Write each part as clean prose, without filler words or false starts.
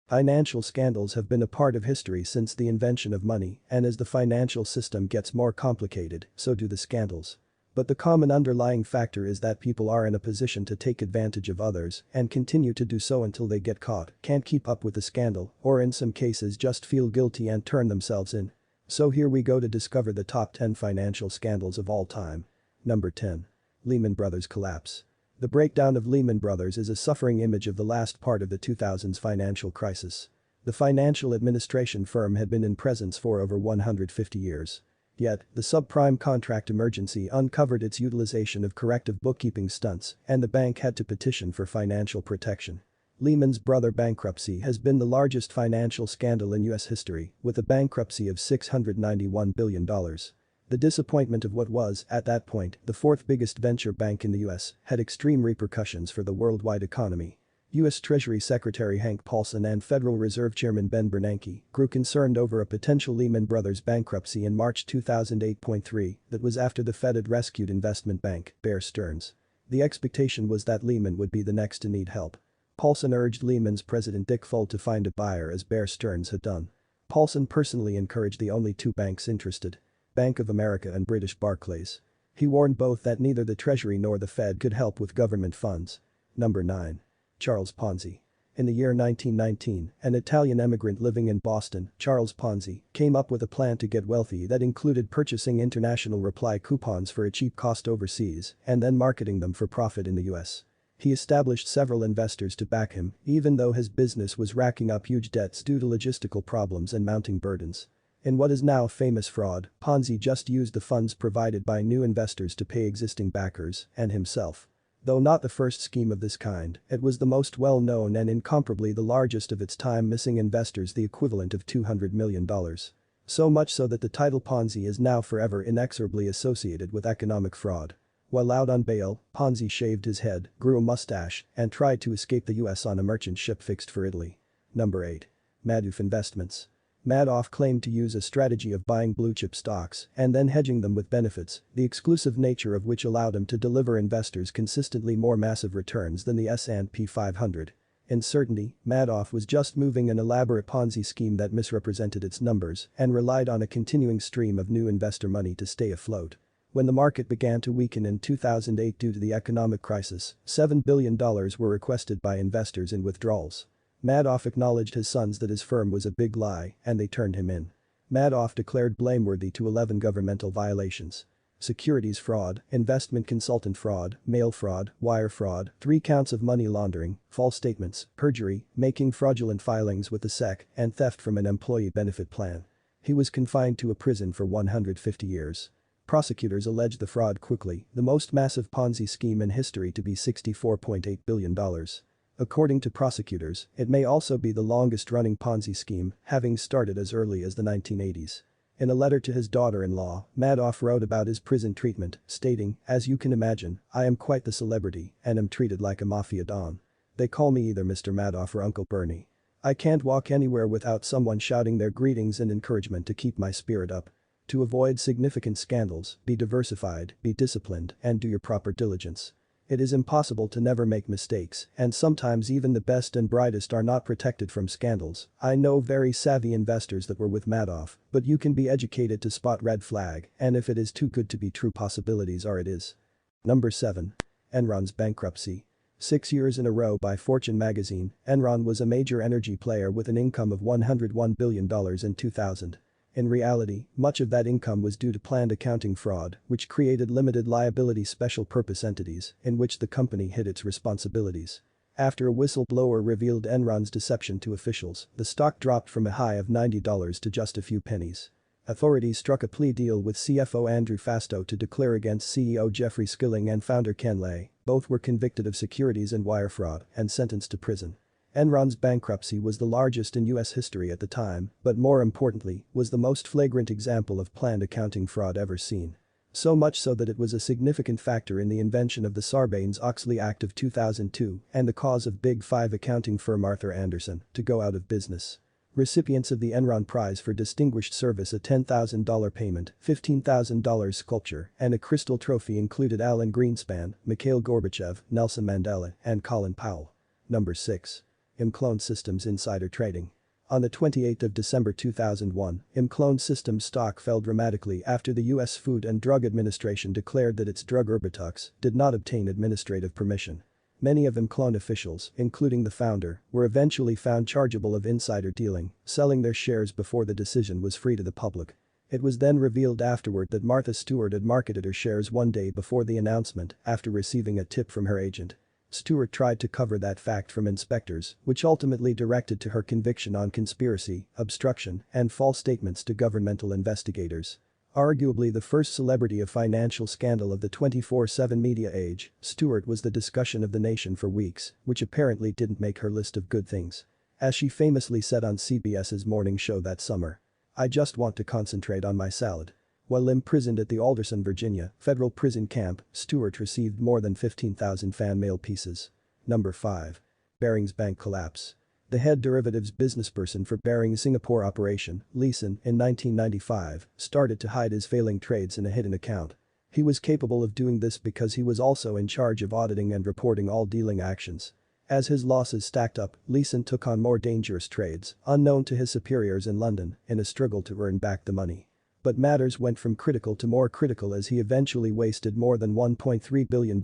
Financial scandals have been a part of history since the invention of money, and as the financial system gets more complicated, so do the scandals. But the common underlying factor is that people are in a position to take advantage of others and continue to do so until they get caught, can't keep up with the scandal, or in some cases just feel guilty and turn themselves in. So here we go to discover the top 10 financial scandals of all time. Number 10. Lehman Brothers collapse. The breakdown of Lehman Brothers is a suffering image of the last part of the 2000s financial crisis. The financial administration firm had been in presence for over 150 years. Yet, the subprime contract emergency uncovered its utilization of corrective bookkeeping stunts, and the bank had to petition for financial protection. Lehman's brother bankruptcy has been the largest financial scandal in US history, with a bankruptcy of $691 billion. The disappointment of what was, at that point, the fourth biggest venture bank in the US had extreme repercussions for the worldwide economy. U.S. Treasury Secretary Hank Paulson and Federal Reserve Chairman Ben Bernanke grew concerned over a potential Lehman Brothers bankruptcy in March 2008.3 that was after the Fed had rescued investment bank Bear Stearns. The expectation was that Lehman would be the next to need help. Paulson urged Lehman's president Dick Fuld to find a buyer as Bear Stearns had done. Paulson personally encouraged the only two banks interested, Bank of America and British Barclays. He warned both that neither the Treasury nor the Fed could help with government funds. Number 9. Charles Ponzi. In the year 1919, an Italian immigrant living in Boston, Charles Ponzi, came up with a plan to get wealthy that included purchasing international reply coupons for a cheap cost overseas and then marketing them for profit in the US. He established several investors to back him, even though his business was racking up huge debts due to logistical problems and mounting burdens. In what is now famous fraud, Ponzi just used the funds provided by new investors to pay existing backers and himself. Though not the first scheme of this kind, it was the most well-known and incomparably the largest of its time, missing investors the equivalent of $200 million. So much so that the title Ponzi is now forever inexorably associated with economic fraud. While out on bail, Ponzi shaved his head, grew a mustache, and tried to escape the US on a merchant ship fixed for Italy. Number 8. Madoff Investments. Madoff claimed to use a strategy of buying blue-chip stocks and then hedging them with benefits, the exclusive nature of which allowed him to deliver investors consistently more massive returns than the S&P 500. In certainty, Madoff was just moving an elaborate Ponzi scheme that misrepresented its numbers and relied on a continuing stream of new investor money to stay afloat. When the market began to weaken in 2008 due to the economic crisis, $7 billion were requested by investors in withdrawals. Madoff acknowledged his sons that his firm was a big lie, and they turned him in. Madoff declared blameworthy to 11 governmental violations: securities fraud, investment consultant fraud, mail fraud, wire fraud, 3 counts of money laundering, false statements, perjury, making fraudulent filings with the SEC, and theft from an employee benefit plan. He was confined to a prison for 150 years. Prosecutors alleged the fraud quickly, the most massive Ponzi scheme in history, to be $64.8 billion. According to prosecutors, it may also be the longest-running Ponzi scheme, having started as early as the 1980s. In a letter to his daughter-in-law, Madoff wrote about his prison treatment, stating, "As you can imagine, I am quite the celebrity and am treated like a mafia don. They call me either Mr. Madoff or Uncle Bernie. I can't walk anywhere without someone shouting their greetings and encouragement to keep my spirit up. To avoid significant scandals, be diversified, be disciplined, and do your proper diligence. It is impossible to never make mistakes, and sometimes even the best and brightest are not protected from scandals. I know very savvy investors that were with Madoff, but you can be educated to spot red flag, and if it is too good to be true, possibilities are it is." Number 7. Enrons Bankruptcy. 6 years in a row by Fortune magazine, Enron was a major energy player with an income of $101 billion in 2000. In reality, much of that income was due to planned accounting fraud, which created limited liability special purpose entities in which the company hid its responsibilities. After a whistleblower revealed Enron's deception to officials, the stock dropped from a high of $90 to just a few pennies. Authorities struck a plea deal with CFO Andrew Fastow to declare against CEO Jeffrey Skilling and founder Ken Lay. Both were convicted of securities and wire fraud and sentenced to prison. Enron's bankruptcy was the largest in US history at the time, but more importantly, was the most flagrant example of planned accounting fraud ever seen. So much so that it was a significant factor in the invention of the Sarbanes-Oxley Act of 2002 and the cause of Big Five accounting firm Arthur Andersen to go out of business. Recipients of the Enron Prize for Distinguished Service, a $10,000 payment, $15,000 sculpture, and a crystal trophy included Alan Greenspan, Mikhail Gorbachev, Nelson Mandela, and Colin Powell. Number 6. Imclone Systems insider trading. On the 28th of December 2001, Imclone Systems stock fell dramatically after the U.S. Food and Drug Administration declared that its drug Erbitux did not obtain administrative permission. Many of Imclone officials, including the founder, were eventually found chargeable of insider dealing, selling their shares before the decision was free to the public. It was then revealed afterward that Martha Stewart had marketed her shares one day before the announcement after receiving a tip from her agent. Stewart tried to cover that fact from inspectors, which ultimately directed to her conviction on conspiracy, obstruction, and false statements to governmental investigators. Arguably the first celebrity of financial scandal of the 24/7 media age, Stewart was the discussion of the nation for weeks, which apparently didn't make her list of good things. As she famously said on CBS's morning show that summer, "I just want to concentrate on my salad." While imprisoned at the Alderson, Virginia, federal prison camp, Stewart received more than 15,000 fan mail pieces. Number 5. Barings Bank collapse. The head derivatives businessperson for Barings' Singapore operation, Lehman, in 1995, started to hide his failing trades in a hidden account. He was capable of doing this because he was also in charge of auditing and reporting all dealing actions. As his losses stacked up, Lehman took on more dangerous trades, unknown to his superiors in London, in a struggle to earn back the money. But matters went from critical to more critical as he eventually wasted more than $1.3 billion,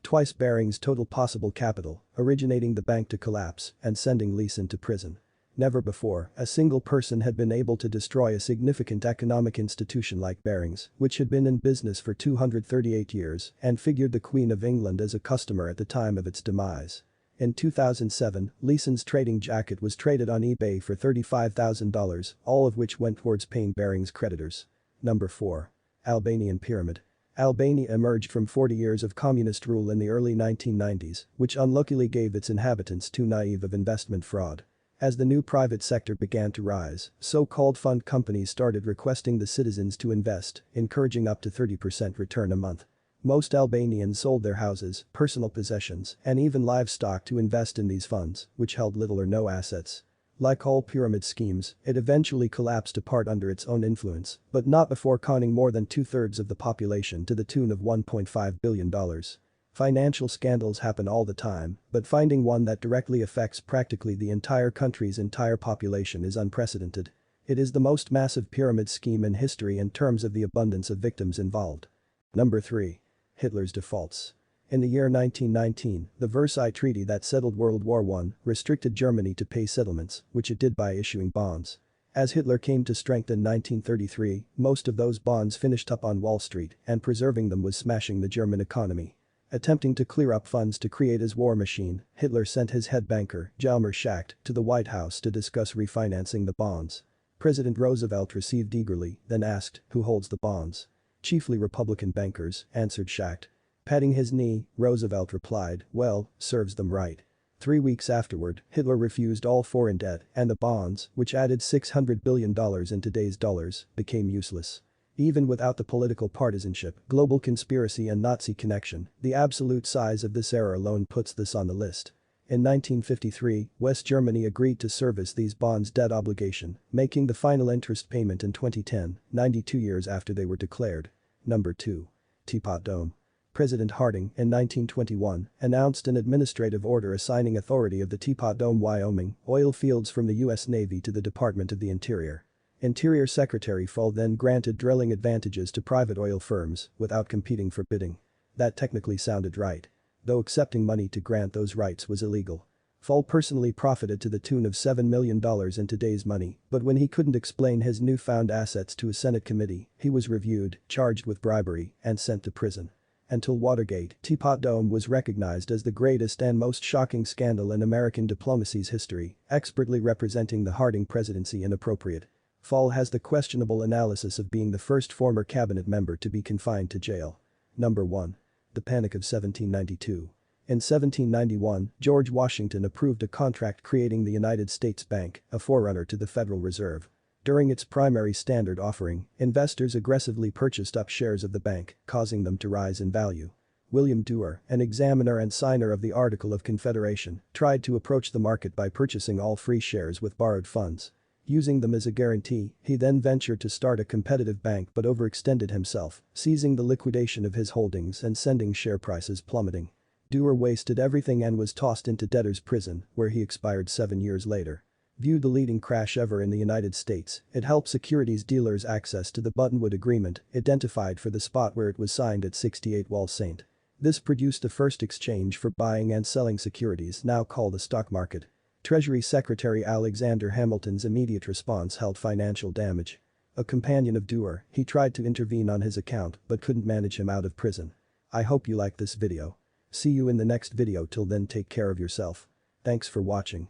twice Barings' total possible capital, originating the bank to collapse and sending Lehman to prison. Never before, a single person had been able to destroy a significant economic institution like Barings, which had been in business for 238 years and figured the Queen of England as a customer at the time of its demise. In 2007, Lehman's trading jacket was traded on eBay for $35,000, all of which went towards paying Barings' creditors. Number 4. Albanian Pyramid. Albania emerged from 40 years of communist rule in the early 1990s, which unluckily gave its inhabitants too naive of investment fraud. As the new private sector began to rise, so-called fund companies started requesting the citizens to invest, encouraging up to 30% return a month. Most Albanians sold their houses, personal possessions, and even livestock to invest in these funds, which held little or no assets. Like all pyramid schemes, it eventually collapsed apart under its own influence, but not before conning more than two-thirds of the population to the tune of $1.5 billion. Financial scandals happen all the time, but finding one that directly affects practically the entire country's entire population is unprecedented. It is the most massive pyramid scheme in history in terms of the abundance of victims involved. Number 3. Hitler's defaults. In the year 1919, the Versailles Treaty that settled World War I restricted Germany to pay settlements, which it did by issuing bonds. As Hitler came to strength in 1933, most of those bonds finished up on Wall Street, and preserving them was smashing the German economy. Attempting to clear up funds to create his war machine, Hitler sent his head banker, Hjalmar Schacht, to the White House to discuss refinancing the bonds. President Roosevelt received eagerly, then asked, "Who holds the bonds?" "Chiefly Republican bankers," answered Schacht. Patting his knee, Roosevelt replied, "Well, serves them right." 3 weeks afterward, Hitler refused all foreign debt, and the bonds, which added $600 billion in today's dollars, became useless. Even without the political partisanship, global conspiracy and Nazi connection, the absolute size of this error alone puts this on the list. In 1953, West Germany agreed to service these bonds' debt obligation, making the final interest payment in 2010, 92 years after they were declared. Number 2. Teapot Dome. President Harding, in 1921, announced an administrative order assigning authority of the Teapot Dome, Wyoming, oil fields from the U.S. Navy to the Department of the Interior. Interior Secretary Fall then granted drilling advantages to private oil firms without competing for bidding. That technically sounded right. Though accepting money to grant those rights was illegal. Fall personally profited to the tune of $7 million in today's money, but when he couldn't explain his newfound assets to a Senate committee, he was reviewed, charged with bribery, and sent to prison. Until Watergate, Teapot Dome was recognized as the greatest and most shocking scandal in American diplomacy's history, expertly representing the Harding presidency inappropriate. Fall has the questionable analysis of being the first former cabinet member to be confined to jail. Number 1. The Panic of 1792. In 1791, George Washington approved a contract creating the United States Bank, a forerunner to the Federal Reserve. During its primary standard offering, investors aggressively purchased up shares of the bank, causing them to rise in value. William Duer, an examiner and signer of the Article of Confederation, tried to approach the market by purchasing all free shares with borrowed funds. Using them as a guarantee, he then ventured to start a competitive bank but overextended himself, seizing the liquidation of his holdings and sending share prices plummeting. Dewar wasted everything and was tossed into debtor's prison, where he expired 7 years later. Viewed the leading crash ever in the United States, it helped securities dealers access to the Buttonwood Agreement, identified for the spot where it was signed at 68 Wall St. This produced the first exchange for buying and selling securities, now called the stock market. Treasury Secretary Alexander Hamilton's immediate response held financial damage. A companion of Dewar, he tried to intervene on his account but couldn't manage him out of prison. I hope you liked this video. See you in the next video. Till then, take care of yourself. Thanks for watching.